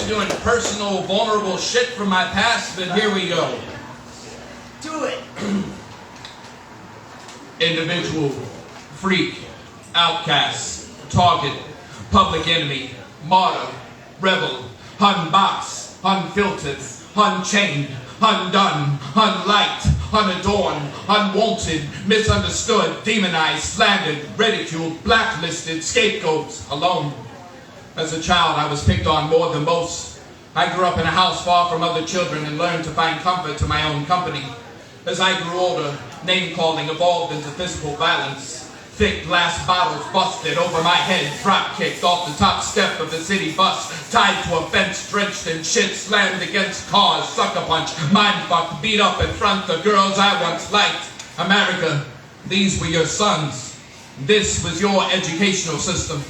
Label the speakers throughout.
Speaker 1: to doing personal, vulnerable shit from my past, but here we go.
Speaker 2: Do it.
Speaker 1: Individual, freak, outcast, target, public enemy, martyr, rebel, unboxed, unfiltered, unchained, undone, unliked, unadorned, unwanted, misunderstood, demonized, slandered, ridiculed, blacklisted, scapegoats, alone. As a child, I was picked on more than most. I grew up in a house far from other children and learned to find comfort to my own company. As I grew older, name-calling evolved into physical violence. Thick glass bottles busted over my head, drop-kicked off the top step of the city bus, tied to a fence, drenched in shit, slammed against cars, sucker punch, mind-fucked, beat up in front of girls I once liked. America, these were your sons. This was your educational system.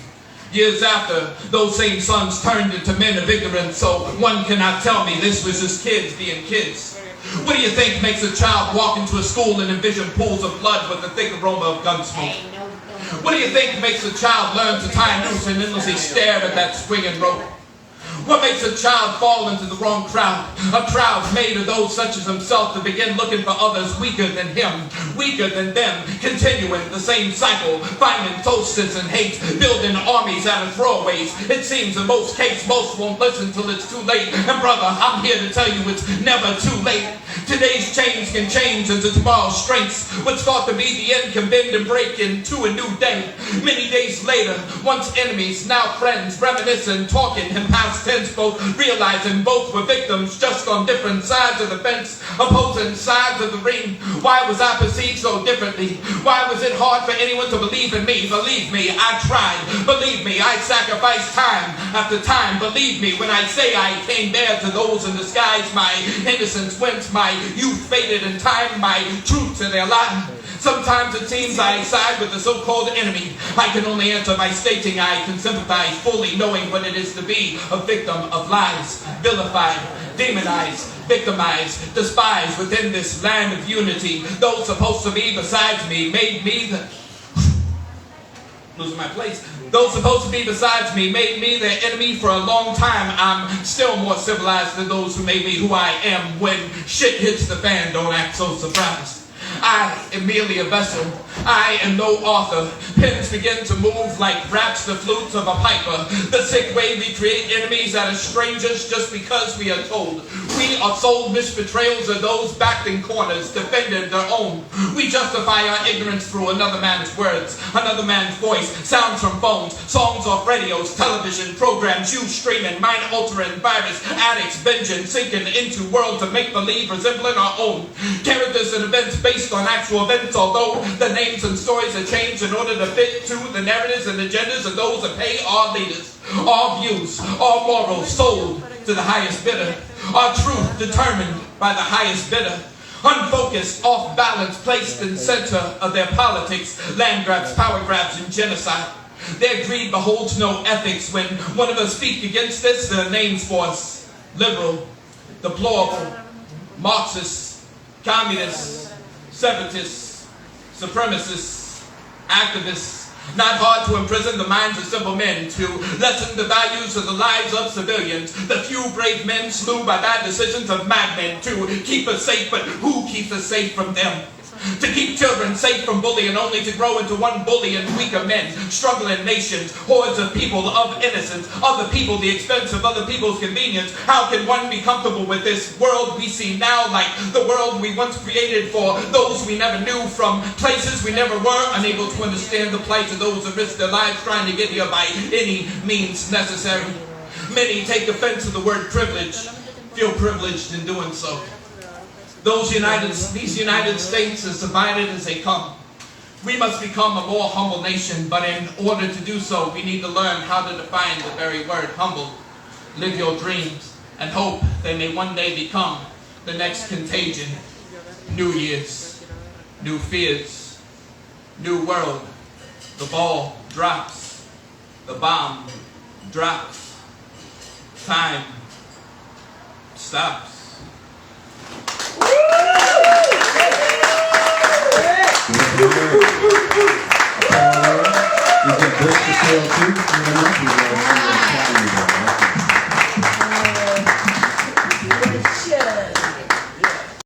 Speaker 1: Years after, those same sons turned into men of ignorance, so one cannot tell me this was just kids being kids. What do you think makes a child walk into a school and envision pools of blood with the thick aroma of gun smoke? What do you think makes a child learn to tie a noose and endlessly stare at that swinging rope? What makes a child fall into the wrong crowd? A crowd made of those such as himself to begin looking for others weaker than him, weaker than them, continuing the same cycle, finding toasters and hate, building armies out of throwaways. It seems in most cases, most won't listen till it's too late. And brother, I'm here to tell you it's never too late. Today's chains can change into tomorrow's strengths. What's thought to be the end can bend and break into a new day. Many days later, once enemies, now friends, reminiscing, talking in past tense, both realizing both were victims, just on different sides of the fence, opposing sides of the ring. Why was I perceived so differently? Why was it hard for anyone to believe in me? Believe me, I tried. Believe me, I sacrificed time after time. Believe me when I say I came bare to those in disguise. My innocence went, my youth faded in time, my truth to their lie. Sometimes it seems I side with the so-called enemy. I can only answer by stating I can sympathize fully, knowing what it is to be a victim of lies, vilified, demonized, victimized, despised within this land of unity. Those supposed to be besides me made me the... losing my place. Those supposed to be besides me made me their enemy for a long time. I'm still more civilized than those who made me who I am. When shit hits the fan, don't act so surprised. I am merely a vessel. I am no author. Pens begin to move like raps the flutes of a piper. The sick way we create enemies out of strangers just because we are told. We are sold misbetrayals of those backed in corners, defended their own. We justify our ignorance through another man's words, another man's voice, sounds from phones, songs off radios, television, programs, you streaming, mind-altering virus, addicts, binging, sinking into worlds of make-believe resembling our own. Characters and events based on actual events, although the names and stories are changed in order to fit to the narratives and agendas of those that pay our leaders. Our views, our morals sold to the highest bidder. Our truth determined by the highest bidder. Unfocused, off balance, placed in center of their politics, land grabs, power grabs, and genocide. Their greed beholds no ethics. When one of us speak against this, their names for us: liberal, deplorable, Marxist, communist, separatists, supremacists, activists. Not hard to imprison the minds of simple men, to lessen the values of the lives of civilians. The few brave men slew by bad decisions of madmen, to keep us safe, but who keeps us safe from them? To keep children safe from bullying, only to grow into one bully and weaker men, struggling nations, hordes of people of innocence, other people the expense of other people's convenience. How can one be comfortable with this world we see now, like the world we once created for those we never knew, from places we never were, unable to understand the plight of those who risk their lives trying to get here by any means necessary? Many take offense to the word privilege, feel privileged in doing so. These United States, as divided as they come. We must become a more humble nation, but in order to do so, we need to learn how to define the very word humble. Live your dreams and hope they may one day become the next contagion. New years, new fears, new world. The ball drops, the bomb drops, time stops.
Speaker 3: You can break the tail too.